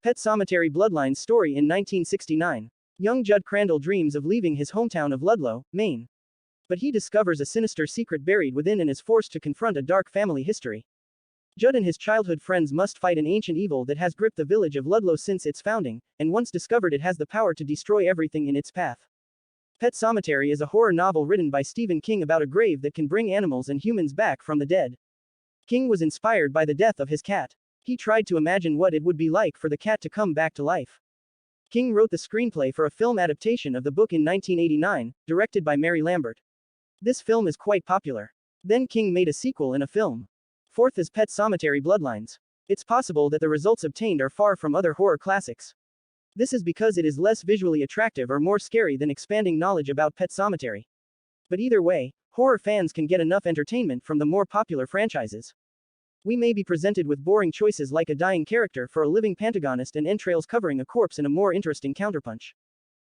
Pet Sematary Bloodlines story in 1969. Young Jud Crandall dreams of leaving his hometown of Ludlow, Maine. But he discovers a sinister secret buried within and is forced to confront a dark family history. Jud and his childhood friends must fight an ancient evil that has gripped the village of Ludlow since its founding, and once discovered it has the power to destroy everything in its path. Pet Sematary is a horror novel written by Stephen King about a grave that can bring animals and humans back from the dead. King was inspired by the death of his cat. He tried to imagine what it would be like for the cat to come back to life. King wrote the screenplay for a film adaptation of the book in 1989, directed by Mary Lambert. This film is quite popular. Then King made a sequel and a film. Fourth is Pet Sematary Bloodlines. It's possible that the results obtained are far from other horror classics. This is because it is less visually attractive or more scary than expanding knowledge about Pet Sematary. But either way, horror fans can get enough entertainment from the more popular franchises. We may be presented with boring choices like a dying character for a living pentagonist and entrails covering a corpse in a more interesting counterpunch.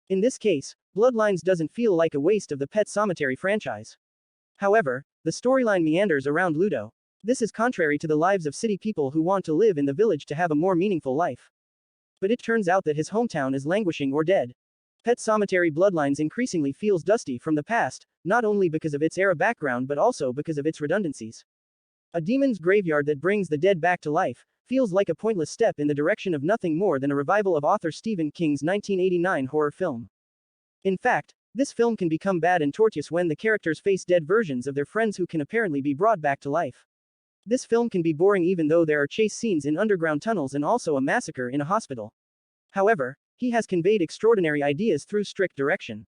In this case, Bloodlines doesn't feel like a waste of the Pet Sematary franchise. However, the storyline meanders around Ludlow. This is contrary to the lives of city people who want to live in the village to have a more meaningful life. But it turns out that his hometown is languishing or dead. Pet Sematary Bloodlines increasingly feels dusty from the past, not only because of its era background but also because of its redundancies. A demon's graveyard that brings the dead back to life feels like a pointless step in the direction of nothing more than a revival of author Stephen King's 1989 horror film. In fact, this film can become bad and tortuous when the characters face dead versions of their friends who can apparently be brought back to life. This film can be boring even though there are chase scenes in underground tunnels and also a massacre in a hospital. However, he has conveyed extraordinary ideas through strict direction.